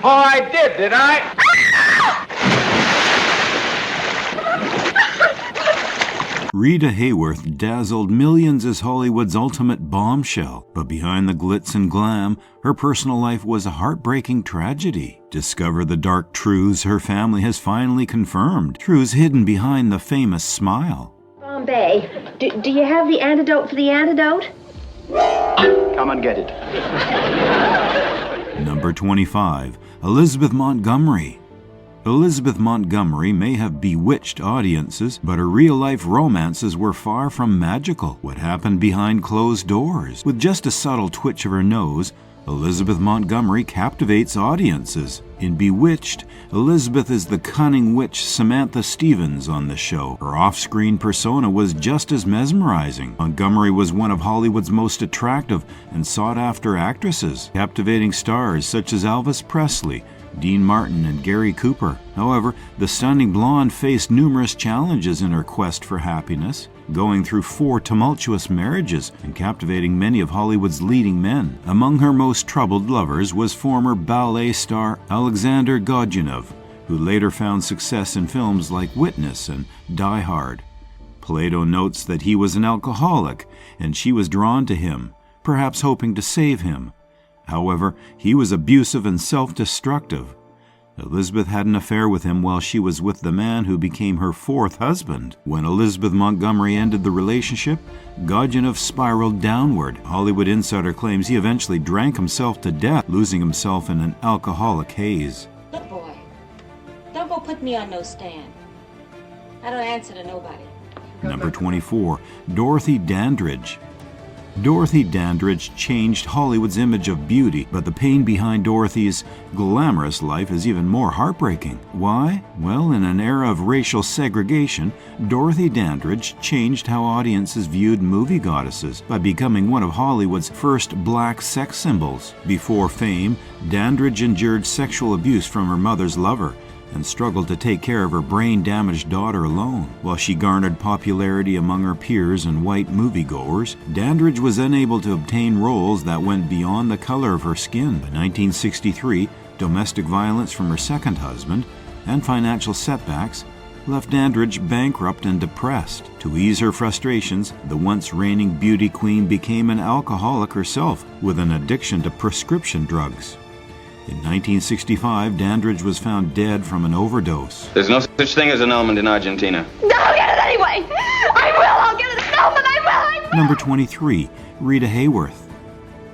Oh, I did I? Rita Hayworth dazzled millions as Hollywood's ultimate bombshell, but behind the glitz and glam, her personal life was a heartbreaking tragedy. Discover the dark truths her family has finally confirmed, truths hidden behind the famous smile. Bombay, do you have the antidote for the antidote? Come and get it. Number 25, Elizabeth Montgomery. Elizabeth Montgomery may have bewitched audiences, but her real-life romances were far from magical. What happened behind closed doors? With just a subtle twitch of her nose, Elizabeth Montgomery captivates audiences. In Bewitched, Elizabeth is the cunning witch Samantha Stevens on the show. Her off-screen persona was just as mesmerizing. Montgomery was one of Hollywood's most attractive and sought-after actresses, captivating stars such as Elvis Presley, Dean Martin, and Gary Cooper. However, the stunning blonde faced numerous challenges in her quest for happiness, going through 4 tumultuous marriages and captivating many of Hollywood's leading men. Among her most troubled lovers was former ballet star Alexander Godunov, who later found success in films like Witness and Die Hard. Plato notes that he was an alcoholic, and she was drawn to him, perhaps hoping to save him. However, he was abusive and self-destructive. Elizabeth had an affair with him while she was with the man who became her 4th husband. When Elizabeth Montgomery ended the relationship, Godunov spiraled downward. Hollywood Insider claims he eventually drank himself to death, losing himself in an alcoholic haze. Look, boy, don't go put me on no stand. I don't answer to nobody. Number 24, Dorothy Dandridge. Dorothy Dandridge changed Hollywood's image of beauty, but the pain behind Dorothy's glamorous life is even more heartbreaking. Why? Well, in an era of racial segregation, Dorothy Dandridge changed how audiences viewed movie goddesses by becoming one of Hollywood's first black sex symbols. Before fame, Dandridge endured sexual abuse from her mother's lover and struggled to take care of her brain-damaged daughter alone. While she garnered popularity among her peers and white moviegoers, Dandridge was unable to obtain roles that went beyond the color of her skin. By 1963, domestic violence from her second husband and financial setbacks left Dandridge bankrupt and depressed. To ease her frustrations, the once reigning beauty queen became an alcoholic herself with an addiction to prescription drugs. In 1965, Dandridge was found dead from an overdose. There's no such thing as an almond in Argentina. No, I'll get it anyway! I'll get it! No, but I will! Number 23, Rita Hayworth.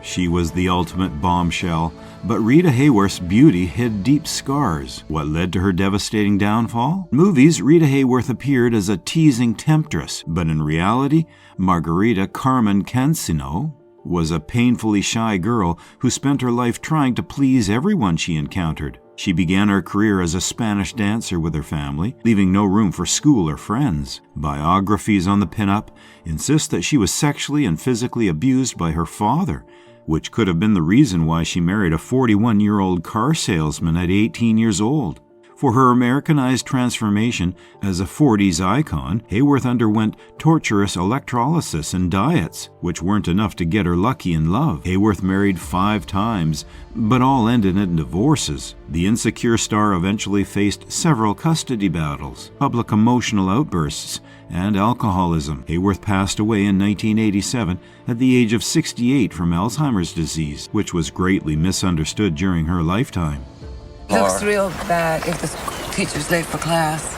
She was the ultimate bombshell, but Rita Hayworth's beauty hid deep scars. What led to her devastating downfall? In movies, Rita Hayworth appeared as a teasing temptress, but in reality, Margarita Carmen Cancino was a painfully shy girl who spent her life trying to please everyone she encountered. She began her career as a Spanish dancer with her family, leaving no room for school or friends. Biographies on the pinup insist that she was sexually and physically abused by her father, which could have been the reason why she married a 41-year-old car salesman at 18 years old. For her Americanized transformation as a 40s icon, Hayworth underwent torturous electrolysis and diets, which weren't enough to get her lucky in love. Hayworth married 5 times, but all ended in divorces. The insecure star eventually faced several custody battles, public emotional outbursts, and alcoholism. Hayworth passed away in 1987 at the age of 68 from Alzheimer's disease, which was greatly misunderstood during her lifetime. Looks real bad if the teacher's late for class.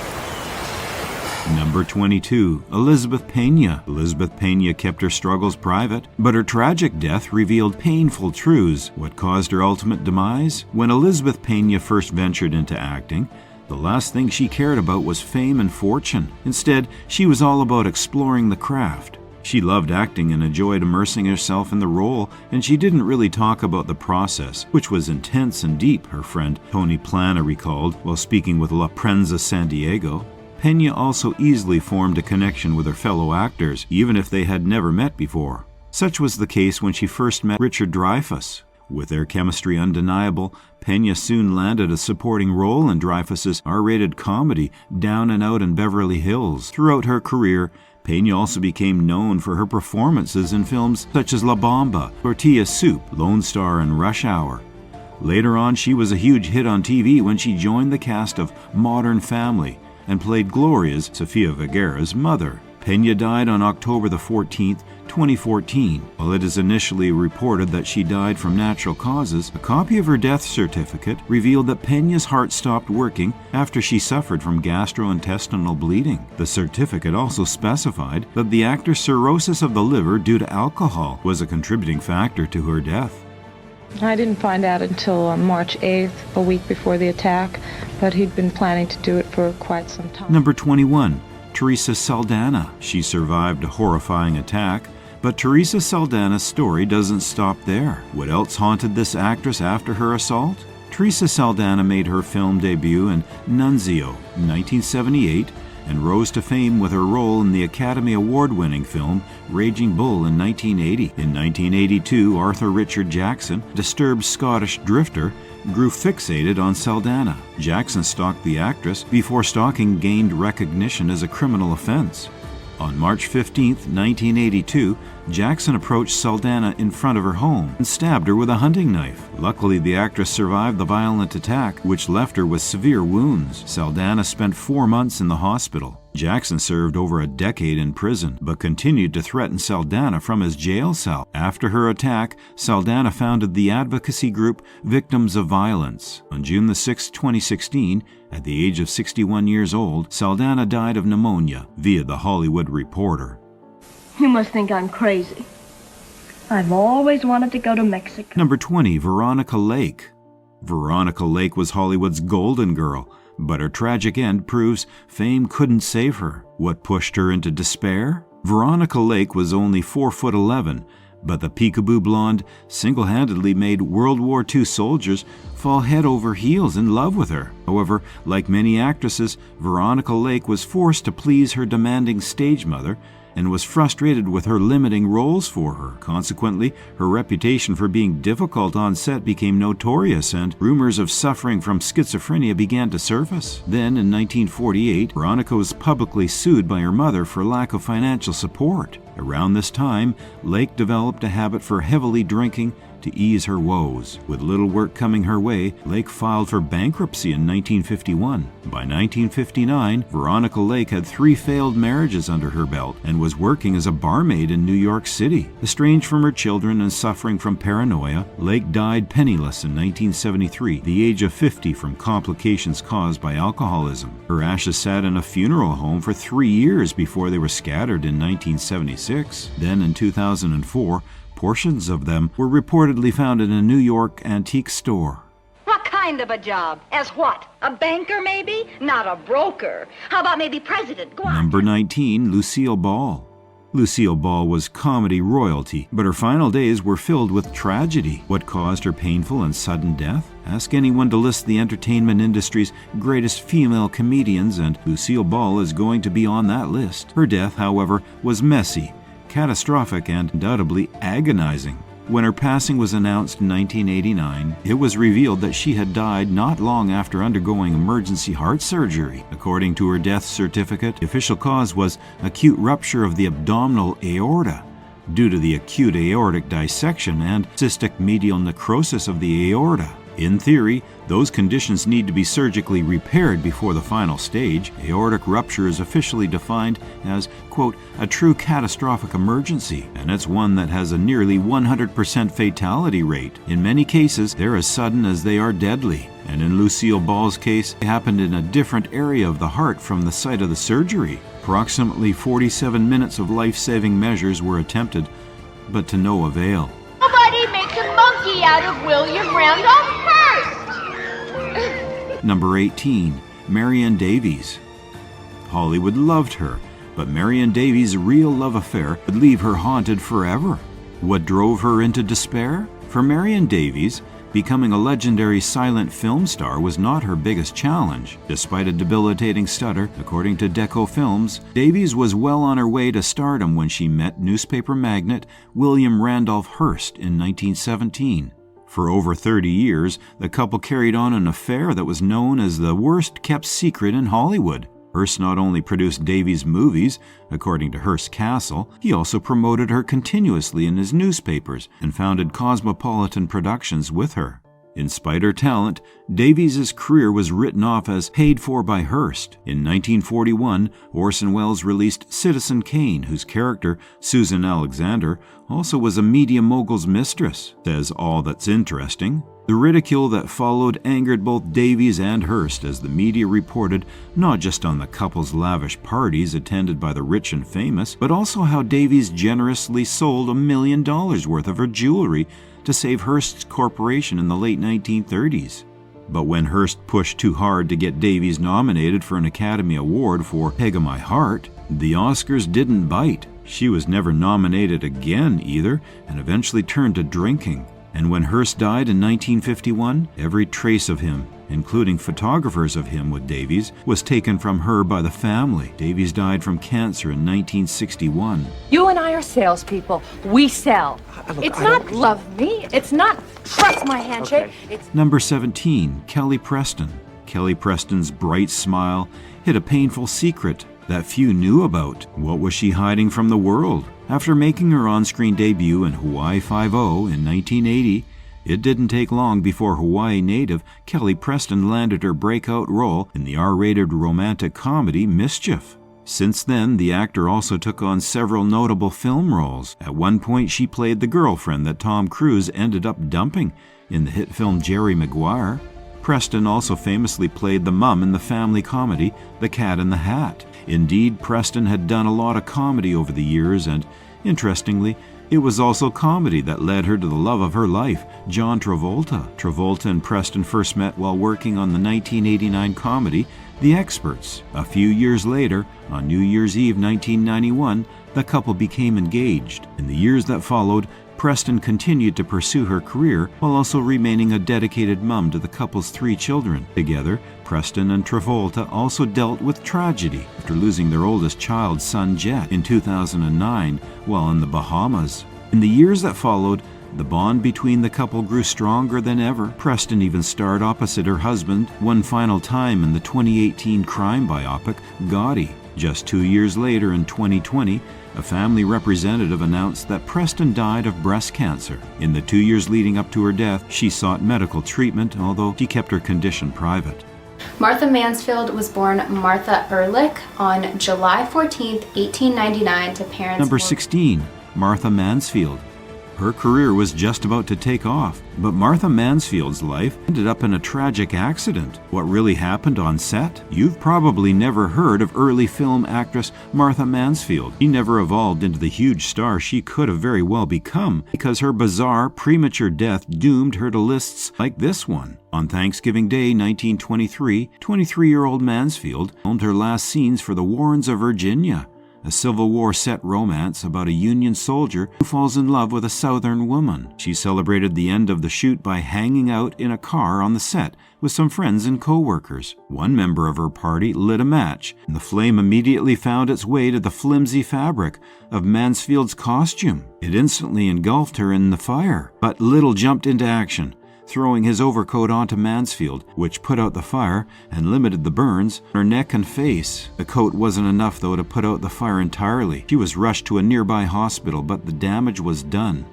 Number 22, Elizabeth Pena. Elizabeth Pena kept her struggles private, but her tragic death revealed painful truths. What caused her ultimate demise? When Elizabeth Pena first ventured into acting, the last thing she cared about was fame and fortune. Instead, she was all about exploring the craft. She loved acting and enjoyed immersing herself in the role, and she didn't really talk about the process, which was intense and deep, her friend Toni Plana recalled while speaking with La Prensa San Diego. Pena also easily formed a connection with her fellow actors, even if they had never met before. Such was the case when she first met Richard Dreyfuss. With their chemistry undeniable, Pena soon landed a supporting role in Dreyfuss's R-rated comedy Down and Out in Beverly Hills. Throughout her career, Pena also became known for her performances in films such as La Bamba, Tortilla Soup, Lone Star, and Rush Hour. Later on, she was a huge hit on TV when she joined the cast of Modern Family and played Gloria's, Sofia Vergara's, mother. Pena died on October the 14th, 2014. While it is initially reported that she died from natural causes, a copy of her death certificate revealed that Pena's heart stopped working after she suffered from gastrointestinal bleeding. The certificate also specified that the actor's cirrhosis of the liver due to alcohol was a contributing factor to her death. I didn't find out until March 8th, a week before the attack, but he'd been planning to do it for quite some time. Number 21. Teresa Saldana. She survived a horrifying attack, but Teresa Saldana's story doesn't stop there. What else haunted this actress after her assault? Teresa Saldana made her film debut in Nunzio in 1978 and rose to fame with her role in the Academy Award-winning film Raging Bull in 1980. In 1982, Arthur Richard Jackson, a disturbed Scottish drifter, grew fixated on Saldana. Jackson stalked the actress before stalking gained recognition as a criminal offense. On March 15, 1982, Jackson approached Saldana in front of her home and stabbed her with a hunting knife. Luckily, the actress survived the violent attack, which left her with severe wounds. Saldana spent 4 months in the hospital. Jackson served over a decade in prison, but continued to threaten Saldana from his jail cell. After her attack, Saldana founded the advocacy group Victims of Violence. On June 6, 2016, at the age of 61 years old, Saldana died of pneumonia, via The Hollywood Reporter. You must think I'm crazy. I've always wanted to go to Mexico. Number 20. Veronica Lake. Veronica Lake was Hollywood's golden girl, but her tragic end proves fame couldn't save her. What pushed her into despair? Veronica Lake was only 4'11", but the peekaboo blonde single-handedly made World War II soldiers fall head over heels in love with her. However, like many actresses, Veronica Lake was forced to please her demanding stage mother and was frustrated with her limiting roles for her. Consequently, her reputation for being difficult on set became notorious, and rumors of suffering from schizophrenia began to surface. Then, in 1948, Veronica was publicly sued by her mother for lack of financial support. Around this time, Lake developed a habit for heavily drinking to ease her woes. With little work coming her way, Lake filed for bankruptcy in 1951. By 1959, Veronica Lake had 3 failed marriages under her belt and was working as a barmaid in New York City. Estranged from her children and suffering from paranoia, Lake died penniless in 1973, the age of 50, from complications caused by alcoholism. Her ashes sat in a funeral home for 3 years before they were scattered in 1976. Then, in 2004, portions of them were reportedly found in a New York antique store. What kind of a job? As what? A banker, maybe? Not a broker. How about maybe president? Go on. Number 19. Lucille Ball. Lucille Ball was comedy royalty, but her final days were filled with tragedy. What caused her painful and sudden death? Ask anyone to list the entertainment industry's greatest female comedians, and Lucille Ball is going to be on that list. Her death, however, was messy, catastrophic, and undoubtedly agonizing. When her passing was announced in 1989, it was revealed that she had died not long after undergoing emergency heart surgery. According to her death certificate, the official cause was acute rupture of the abdominal aorta due to the acute aortic dissection and cystic medial necrosis of the aorta. In theory, those conditions need to be surgically repaired before the final stage. Aortic rupture is officially defined as, quote, a true catastrophic emergency, and it's one that has a nearly 100% fatality rate. In many cases, they're as sudden as they are deadly. And in Lucille Ball's case, it happened in a different area of the heart from the site of the surgery. Approximately 47 minutes of life-saving measures were attempted, but to no avail. Nobody makes a monkey out of William Randolph Hearst. Number 18. Marion Davies. Hollywood loved her, but Marion Davies' real love affair would leave her haunted forever. What drove her into despair? For Marion Davies, becoming a legendary silent film star was not her biggest challenge. Despite a debilitating stutter, according to Deco Films, Davies was well on her way to stardom when she met newspaper magnate William Randolph Hearst in 1917. For over 30 years, the couple carried on an affair that was known as the worst-kept secret in Hollywood. Hearst not only produced Davies' movies, according to Hearst Castle, he also promoted her continuously in his newspapers and founded Cosmopolitan Productions with her. In spite her talent, Davies' career was written off as paid for by Hearst. In 1941, Orson Welles released Citizen Kane, whose character, Susan Alexander, also was a media mogul's mistress, says All That's Interesting. The ridicule that followed angered both Davies and Hearst as the media reported not just on the couple's lavish parties attended by the rich and famous, but also how Davies generously sold $1 million worth of her jewelry to save Hearst's corporation in the late 1930s. But when Hearst pushed too hard to get Davies nominated for an Academy Award for Peg of My Heart, the Oscars didn't bite. She was never nominated again either, and eventually turned to drinking. And when Hearst died in 1951, every trace of him, including photographers of him with Davies, was taken from her by the family. Davies died from cancer in 1961. You and I are salespeople. We sell. It's not love me. It's not trust my handshake. Okay. It's Number 17, Kelly Preston. Kelly Preston's bright smile hid a painful secret that few knew about. What was she hiding from the world? After making her on-screen debut in Hawaii Five-0 in 1980, it didn't take long before Hawaii native Kelly Preston landed her breakout role in the R-rated romantic comedy Mischief. Since then, the actor also took on several notable film roles. At one point, she played the girlfriend that Tom Cruise ended up dumping in the hit film Jerry Maguire. Preston also famously played the mum in the family comedy The Cat in the Hat. Indeed, Preston had done a lot of comedy over the years, and, interestingly, it was also comedy that led her to the love of her life, John Travolta. Travolta and Preston first met while working on the 1989 comedy The Experts. A few years later, on New Year's Eve 1991, the couple became engaged. In the years that followed, Preston continued to pursue her career while also remaining a dedicated mum to the couple's 3 children. Together, Preston and Travolta also dealt with tragedy after losing their oldest child, son Jet, in 2009 while in the Bahamas. In the years that followed, the bond between the couple grew stronger than ever. Preston even starred opposite her husband one final time in the 2018 crime biopic, Gotti. Just 2 years later, in 2020, a family representative announced that Preston died of breast cancer. In the 2 years leading up to her death, she sought medical treatment, although she kept her condition private. Martha Mansfield was born Martha Ehrlich on July 14, 1899 to parents... Number 16, Martha Mansfield. Her career was just about to take off, but Martha Mansfield's life ended up in a tragic accident. What really happened on set? You've probably never heard of early film actress Martha Mansfield. She never evolved into the huge star she could have very well become because her bizarre, premature death doomed her to lists like this one. On Thanksgiving Day 1923, 23-year-old Mansfield filmed her last scenes for The Warrens of Virginia, a Civil War set romance about a Union soldier who falls in love with a Southern woman. She celebrated the end of the shoot by hanging out in a car on the set with some friends and co-workers. One member of her party lit a match, and the flame immediately found its way to the flimsy fabric of Mansfield's costume. It instantly engulfed her in the fire, but Little jumped into action, throwing his overcoat onto Mansfield, which put out the fire and limited the burns on her neck and face. The coat wasn't enough, though, to put out the fire entirely. She was rushed to a nearby hospital, but the damage was done.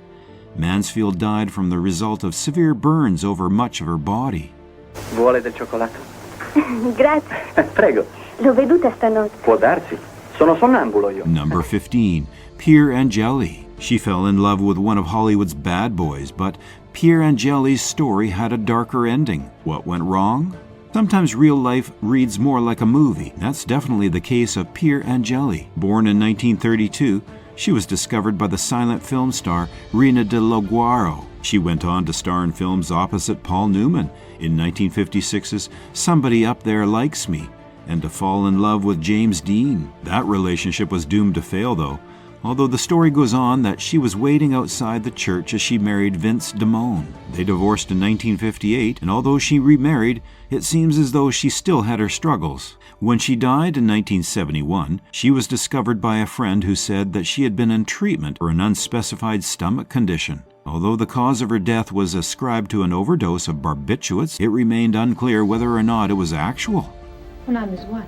Mansfield died from the result of severe burns over much of her body. Vuole del cioccolato? Grazie. Prego. L'ho veduta stanotte. Può darsi. Sono sonnambulo io. Number 15, Pier Angeli. She fell in love with one of Hollywood's bad boys, but Pier Angeli's story had a darker ending. What went wrong? Sometimes real life reads more like a movie. That's definitely the case of Pier Angeli. Born in 1932, she was discovered by the silent film star Rina de Laguaro. She went on to star in films opposite Paul Newman in 1956's Somebody Up There Likes Me, and to fall in love with James Dean. That relationship was doomed to fail, though, although the story goes on that she was waiting outside the church as she married Vince Damone. They divorced in 1958, and although she remarried, it seems as though she still had her struggles. When she died in 1971, she was discovered by a friend who said that she had been in treatment for an unspecified stomach condition. Although the cause of her death was ascribed to an overdose of barbiturates, it remained unclear whether or not it was actual. When I'm his wife,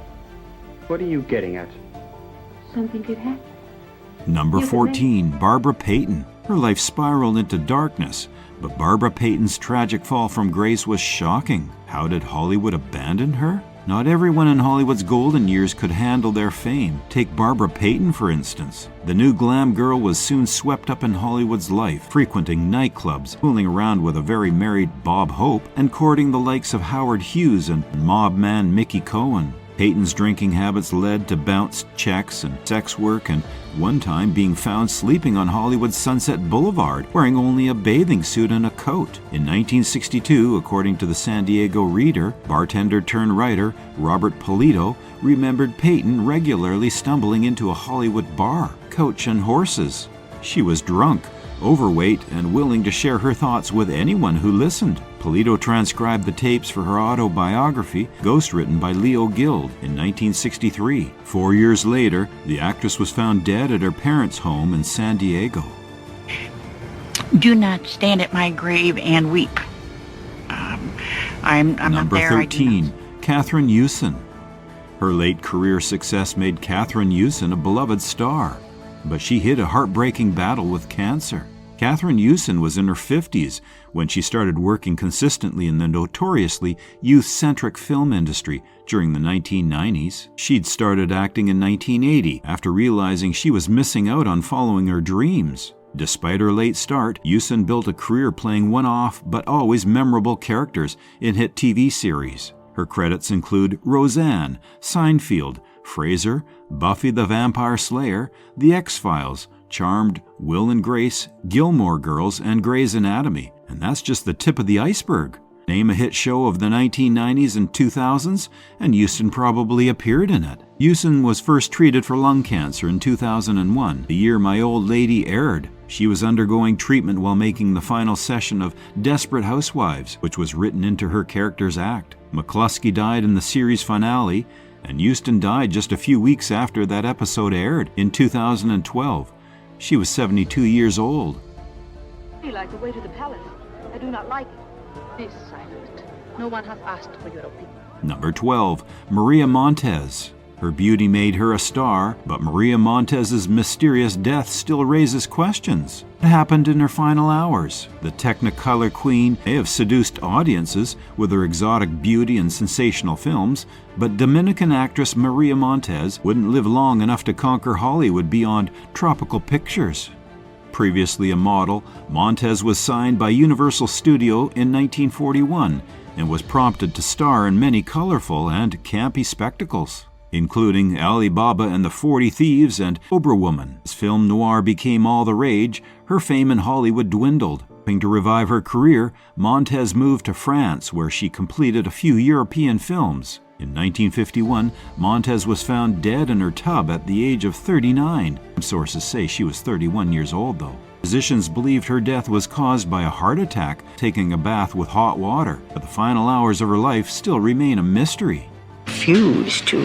What are you getting at? something could happen. Number 14, Barbara Payton. Her life spiraled into darkness But Barbara Payton's tragic fall from grace was shocking. How did Hollywood abandon her? Not everyone in Hollywood's golden years could handle their fame. Take Barbara Payton, for instance. The new glam girl was soon swept up in Hollywood's life, frequenting nightclubs, fooling around with a very married Bob Hope, and courting the likes of Howard Hughes and mob man Mickey Cohen. Payton's drinking habits led to bounced checks and sex work, and one time being found sleeping on Hollywood's Sunset Boulevard, wearing only a bathing suit and a coat. In 1962, according to the San Diego Reader, bartender-turned-writer Robert Polito remembered Payton regularly stumbling into a Hollywood bar, Coach and Horses. She was drunk, overweight, and willing to share her thoughts with anyone who listened. Polito transcribed the tapes for her autobiography, ghostwritten by Leo Guild, in 1963. 4 years later, the actress was found dead at her parents' home in San Diego. Do not stand at my grave and weep. I'm Number not there. 13, Katherine Hewson. Her late career success made Katherine Hewson a beloved star, but she hit a heartbreaking battle with cancer. Katherine Hewson was in her 50s when she started working consistently in the notoriously youth-centric film industry during the 1990s. She'd started acting in 1980 after realizing she was missing out on following her dreams. Despite her late start, Hewson built a career playing one-off but always memorable characters in hit TV series. Her credits include Roseanne, Seinfeld, Frasier, Buffy the Vampire Slayer, The X-Files, Charmed, Will and Grace, Gilmore Girls, and Grey's Anatomy. And that's just the tip of the iceberg. Name a hit show of the 1990s and 2000s, and Hewson probably appeared in it. Hewson was first treated for lung cancer in 2001, the year My Old Lady aired. She was undergoing treatment while making the final session of Desperate Housewives, which was written into her character's act. McCluskey died in the series finale, and Hewson died just a few weeks after that episode aired in 2012. She was 72 years old. You like the way to the palace. I do not like it. Be silent. No one has asked for your opinion. Number 12, Maria Montes. Her beauty made her a star, but Maria Montes's mysterious death still raises questions. What happened in her final hours? The Technicolor queen may have seduced audiences with her exotic beauty and sensational films, but Dominican actress Maria Montez wouldn't live long enough to conquer Hollywood beyond Tropical Pictures. Previously a model, Montez was signed by Universal Studio in 1941 and was prompted to star in many colorful and campy spectacles, including Ali Baba and the 40 Thieves and Cobra Woman. As film noir became all the rage, her fame in Hollywood dwindled. Hoping to revive her career, Montez moved to France, where she completed a few European films. In 1951, Montez was found dead in her tub at the age of 39. Sources say she was 31 years old, though. Physicians believed her death was caused by a heart attack, taking a bath with hot water, but the final hours of her life still remain a mystery. Refuse to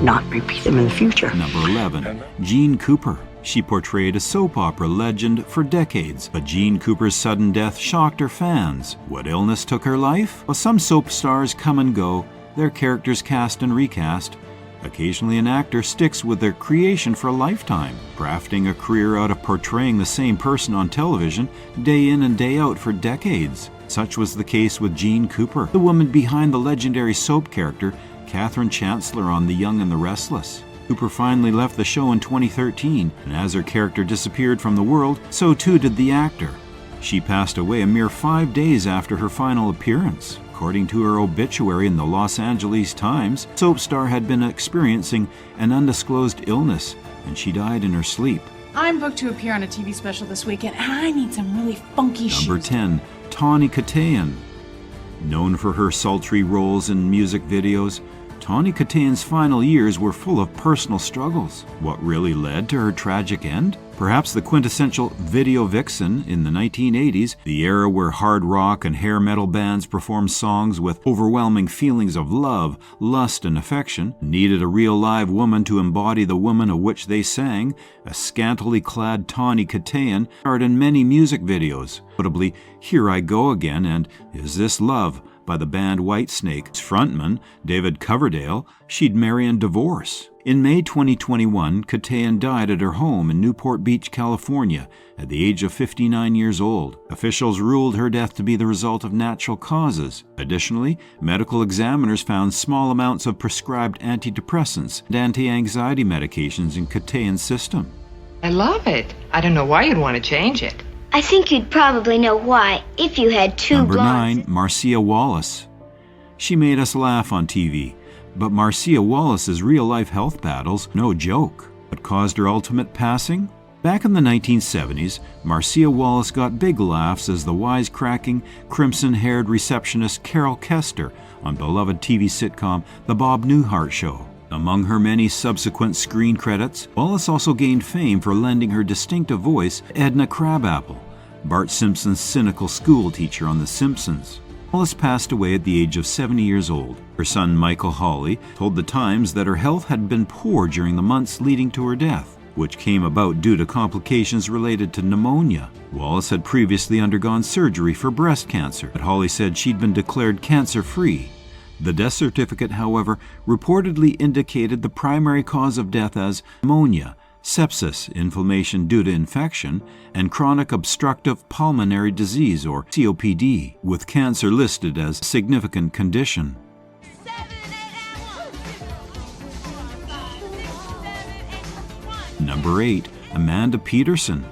not repeat them in the future. Number 11, Jean Cooper. She portrayed a soap opera legend for decades, but Jean Cooper's sudden death shocked her fans. What illness took her life? Well, some soap stars come and go, their characters cast and recast. Occasionally an actor sticks with their creation for a lifetime, crafting a career out of portraying the same person on television day in and day out for decades. Such was the case with Jean Cooper, the woman behind the legendary soap character Catherine Chancellor on The Young and the Restless. Cooper finally left the show in 2013, and as her character disappeared from the world, so too did the actor. She passed away a mere 5 days after her final appearance. According to her obituary in the Los Angeles Times, soap star had been experiencing an undisclosed illness, and she died in her sleep. I'm booked to appear on a TV special this weekend, and I need some really funky shoes. Number 10, Toni Kayan. Known for her sultry roles in music videos, Toni Kayan's final years were full of personal struggles. What really led to her tragic end? Perhaps the quintessential video vixen in the 1980s, the era where hard rock and hair metal bands performed songs with overwhelming feelings of love, lust, and affection, needed a real live woman to embody the woman of which they sang. A scantily clad Toni Kayan starred in many music videos, notably Here I Go Again and Is This Love, by the band Whitesnake's frontman, David Coverdale, she'd marry and divorce. In May 2021, Kayan died at her home in Newport Beach, California, at the age of 59 years old. Officials ruled her death to be the result of natural causes. Additionally, medical examiners found small amounts of prescribed antidepressants and anti-anxiety medications in Kayan's system. I love it. I don't know why you'd want to change it. I think you'd probably know why if you had two Number blondes. 9, Marcia Wallace. She made us laugh on TV, but Marcia Wallace's real-life health battles, no joke. What caused her ultimate passing? Back in the 1970s, Marcia Wallace got big laughs as the wisecracking, crimson-haired receptionist Carol Kester on beloved TV sitcom The Bob Newhart Show. Among her many subsequent screen credits, Wallace also gained fame for lending her distinctive voice to Edna Crabapple, Bart Simpson's cynical school teacher on The Simpsons. Wallace passed away at the age of 70 years old. Her son, Michael Hawley, told The Times that her health had been poor during the months leading to her death, which came about due to complications related to pneumonia. Wallace had previously undergone surgery for breast cancer, but Hawley said she'd been declared cancer-free. The death certificate, however, reportedly indicated the primary cause of death as pneumonia, sepsis, inflammation due to infection, and chronic obstructive pulmonary disease, or COPD, with cancer listed as a significant condition. Number 8, Amanda Peterson.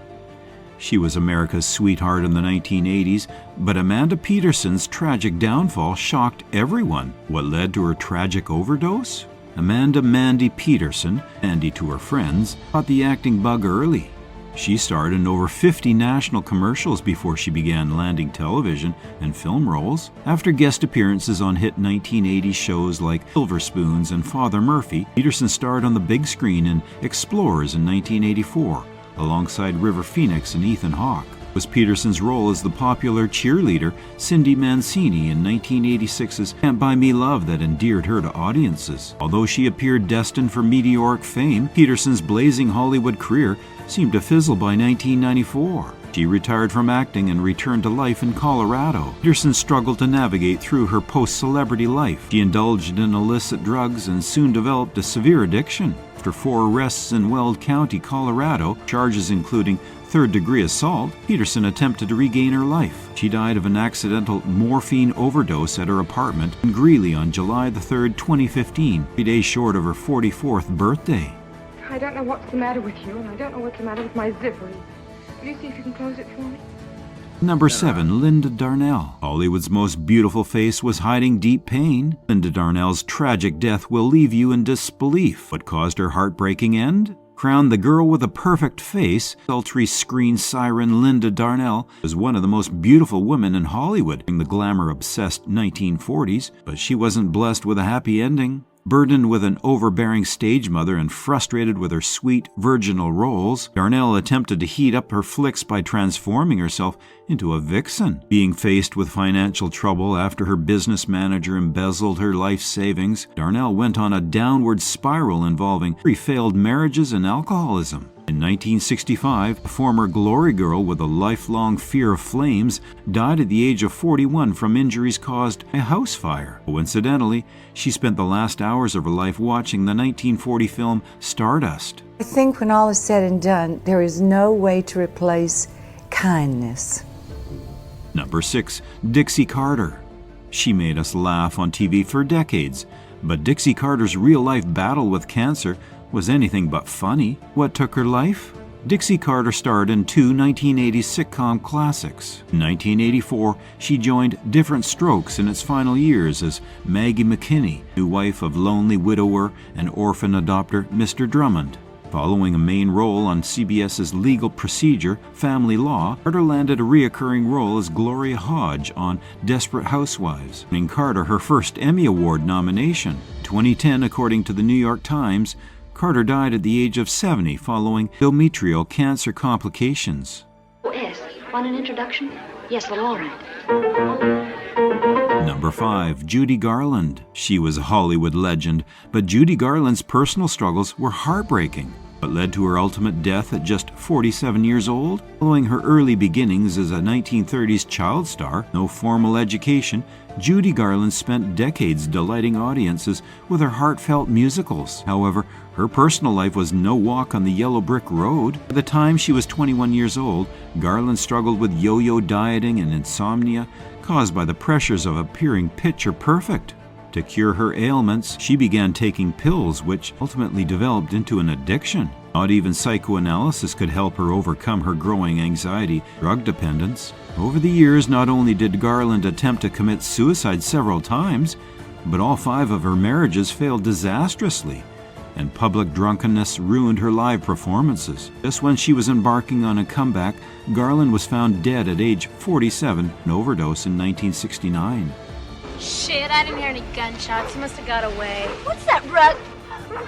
She was America's sweetheart in the 1980s, but Amanda Peterson's tragic downfall shocked everyone. What led to her tragic overdose? Amanda Mandy Peterson, Mandy to her friends, caught the acting bug early. She starred in over 50 national commercials before she began landing television and film roles. After guest appearances on hit 1980s shows like Silver Spoons and Father Murphy, Peterson starred on the big screen in Explorers in 1984, alongside River Phoenix and Ethan Hawke. Was Peterson's role as the popular cheerleader Cindy Mancini in 1986's Can't Buy Me Love that endeared her to audiences. Although she appeared destined for meteoric fame, Peterson's blazing Hollywood career seemed to fizzle by 1994. She retired from acting and returned to life in Colorado. Peterson struggled to navigate through her post-celebrity life. She indulged in illicit drugs and soon developed a severe addiction. After 4 arrests in Weld County, Colorado, charges including third-degree assault, Peterson attempted to regain her life. She died of an accidental morphine overdose at her apartment in Greeley on July 3, 2015, 3 days short of her 44th birthday. I don't know what's the matter with you, and I don't know what's the matter with my zipper. Will you see if you can close it for me? Number 7, Linda Darnell. Hollywood's most beautiful face was hiding deep pain. Linda Darnell's tragic death will leave you in disbelief. What caused her heartbreaking end? Crowned the girl with a perfect face, sultry screen siren Linda Darnell was one of the most beautiful women in Hollywood in the glamour-obsessed 1940s, but she wasn't blessed with a happy ending. Burdened with an overbearing stage mother and frustrated with her sweet, virginal roles, Darnell attempted to heat up her flicks by transforming herself into a vixen. Being faced with financial trouble after her business manager embezzled her life savings, Darnell went on a downward spiral involving 3 failed marriages and alcoholism. In 1965, a former glory girl with a lifelong fear of flames died at the age of 41 from injuries caused by a house fire. Coincidentally, she spent the last hours of her life watching the 1940 film Stardust. I think when all is said and done, there is no way to replace kindness. Number 6, Dixie Carter. She made us laugh on TV for decades, but Dixie Carter's real-life battle with cancer was anything but funny. What took her life? Dixie Carter starred in 2 1980s sitcom classics. In 1984, she joined Different Strokes in its final years as Maggie McKinney, new wife of lonely widower and orphan adopter Mr. Drummond. Following a main role on CBS's legal procedure, Family Law, Carter landed a reoccurring role as Gloria Hodge on Desperate Housewives, earning Carter her first Emmy Award nomination. In 2010, according to the New York Times, Carter died at the age of 70 following endometrial cancer complications. Yes. Want an introduction? Yes, well, all right. Number 5, Judy Garland. She was a Hollywood legend, but Judy Garland's personal struggles were heartbreaking. but led to her ultimate death at just 47 years old. Following her early beginnings as a 1930s child star, no formal education, Judy Garland spent decades delighting audiences with her heartfelt musicals. However, her personal life was no walk on the yellow brick road. By the time she was 21 years old, Garland struggled with yo-yo dieting and insomnia caused by the pressures of appearing picture perfect. To cure her ailments, she began taking pills, which ultimately developed into an addiction. Not even psychoanalysis could help her overcome her growing anxiety, drug dependence. Over the years, not only did Garland attempt to commit suicide several times, but all 5 of her marriages failed disastrously, and public drunkenness ruined her live performances. Just when she was embarking on a comeback, Garland was found dead at age 47, an overdose in 1969. Shit, I didn't hear any gunshots. He must have got away. What's that rug?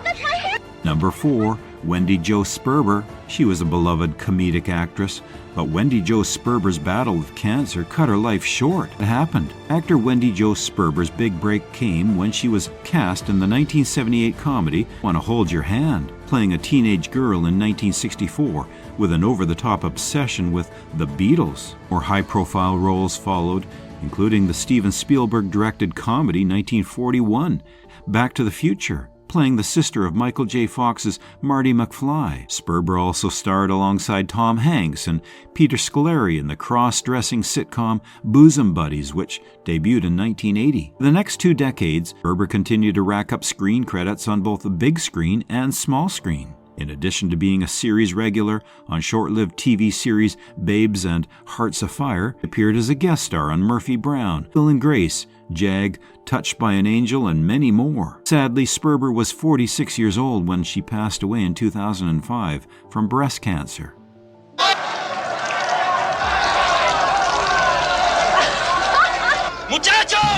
That's my hair. Number 4, Wendy Joe Spurber. She was a beloved comedic actress, but Wendy Joe Spurber's battle with cancer cut her life short. It happened. Actor Wendy Joe Spurber's big break came when she was cast in the 1978 comedy Wanna Hold Your Hand, playing a teenage girl in 1964 with an over-the-top obsession with the Beatles. More high-profile roles followed, including the Steven Spielberg-directed comedy 1941, Back to the Future, playing the sister of Michael J. Fox's Marty McFly. Spurber also starred alongside Tom Hanks and Peter Scolari in the cross-dressing sitcom Bosom Buddies, which debuted in 1980. For the next 2 decades, Spurber continued to rack up screen credits on both the big screen and small screen. In addition to being a series regular on short-lived TV series Babes and Hearts Afire, appeared as a guest star on Murphy Brown, Will and Grace, Jag, Touched by an Angel, and many more. Sadly, Spurber was 46 years old when she passed away in 2005 from breast cancer.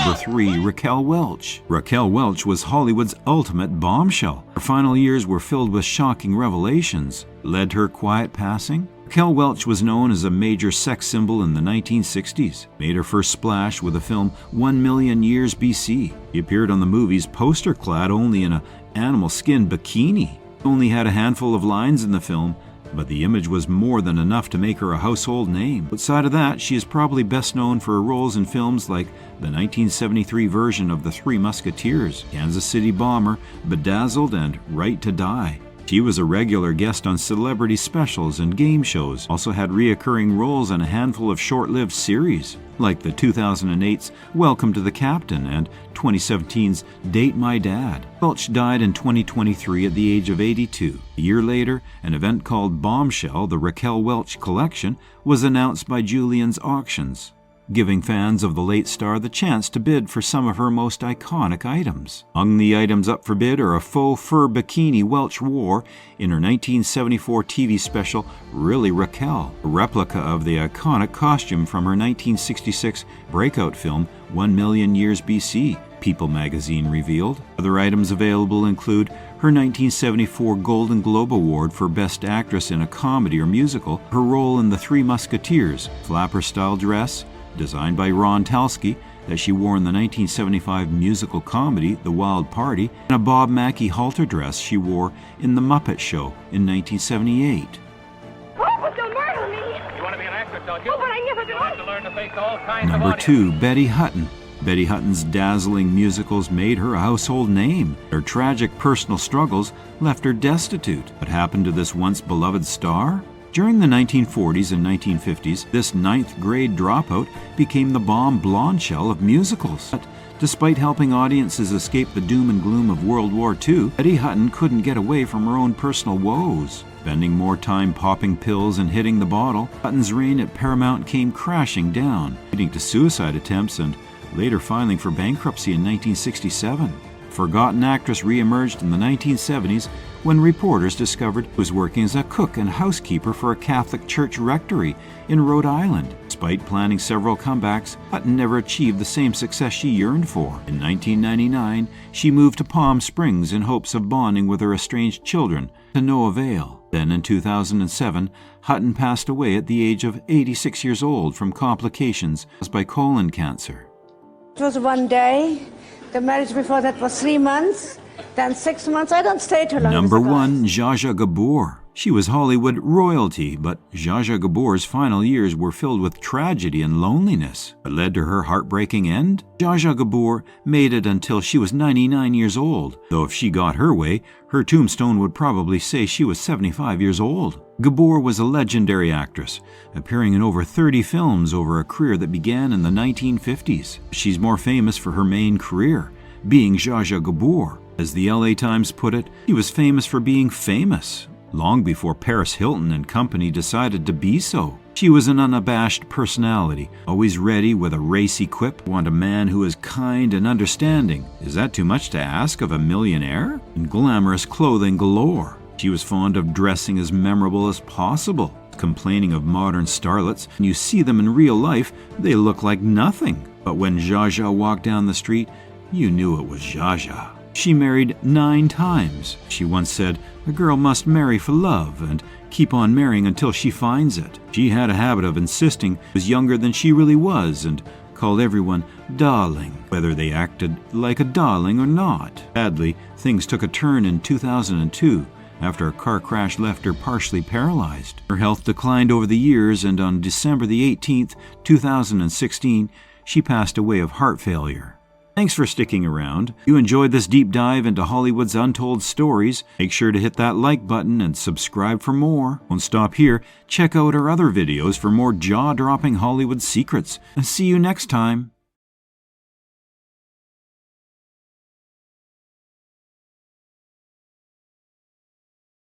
Number 3, Raquel Welch. Raquel Welch was Hollywood's ultimate bombshell. Her final years were filled with shocking revelations. Led to her quiet passing? Raquel Welch was known as a major sex symbol in the 1960s. Made her first splash with the film 1 Million Years BC. She appeared on the movie's poster clad only in an animal skin bikini. Only had a handful of lines in the film, but the image was more than enough to make her a household name. Outside of that, she is probably best known for her roles in films like the 1973 version of The Three Musketeers, Kansas City Bomber, Bedazzled, and Right to Die. She was a regular guest on celebrity specials and game shows, also had reoccurring roles in a handful of short-lived series, like the 2008's Welcome to the Captain and 2017's Date My Dad. Welch died in 2023 at the age of 82. A year later, an event called Bombshell, the Raquel Welch Collection, was announced by Julian's Auctions, giving fans of the late star the chance to bid for some of her most iconic items. Among the items up for bid are a faux fur bikini Welch wore in her 1974 TV special Really Raquel, a replica of the iconic costume from her 1966 breakout film 1 Million Years BC, People magazine revealed. Other items available include her 1974 Golden Globe Award for Best Actress in a Comedy or Musical, her role in The Three Musketeers, flapper-style dress, designed by Ron Talski, that she wore in the 1975 musical comedy The Wild Party, and a Bob Mackie halter dress she wore in The Muppet Show in 1978. Oh, but don't murder me! You want to be an actress, don't you? Oh, but I never did. You'll have to learn to face all kinds of Number audiences. 2, Betty Hutton. Betty Hutton's dazzling musicals made her a household name. Her tragic personal struggles left her destitute. What happened to this once beloved star? During the 1940s and 1950s, this 9th grade dropout became the bomb blonde shell of musicals. But despite helping audiences escape the doom and gloom of World War II, Betty Hutton couldn't get away from her own personal woes. Spending more time popping pills and hitting the bottle, Hutton's reign at Paramount came crashing down, leading to suicide attempts and later filing for bankruptcy in 1967. Forgotten actress re-emerged in the 1970s when reporters discovered she was working as a cook and housekeeper for a Catholic church rectory in Rhode Island. Despite planning several comebacks, Hutton never achieved the same success she yearned for. In 1999, she moved to Palm Springs in hopes of bonding with her estranged children, to no avail. Then in 2007, Hutton passed away at the age of 86 years old from complications caused by colon cancer. It was one day. The marriage before that was 3 months. Then 6 months, I don't stay too long. Number 1, Zaja Gabor. She was Hollywood royalty, but Zaja Gabor's final years were filled with tragedy and loneliness. What led to her heartbreaking end? Zaja Gabor made it until she was 99 years old, though if she got her way, her tombstone would probably say she was 75 years old. Gabor was a legendary actress, appearing in over 30 films over a career that began in the 1950s. She's more famous for her main career, being Zaja Gabor. As the LA Times put it, she was famous for being famous, long before Paris Hilton and company decided to be so. She was an unabashed personality, always ready with a racy quip. Want a man who is kind and understanding. Is that too much to ask of a millionaire? And glamorous clothing galore. She was fond of dressing as memorable as possible. Complaining of modern starlets, when you see them in real life, they look like nothing. But when Zaja walked down the street, you knew it was Zaja. She married 9 times. She once said, "A girl must marry for love and keep on marrying until she finds it." She had a habit of insisting she was younger than she really was and called everyone darling, whether they acted like a darling or not. Sadly, things took a turn in 2002 after a car crash left her partially paralyzed. Her health declined over the years, and on December the 18th, 2016, she passed away of heart failure. Thanks for sticking around. If you enjoyed this deep dive into Hollywood's untold stories, make sure to hit that like button and subscribe for more. Don't stop here. Check out our other videos for more jaw-dropping Hollywood secrets. And see you next time.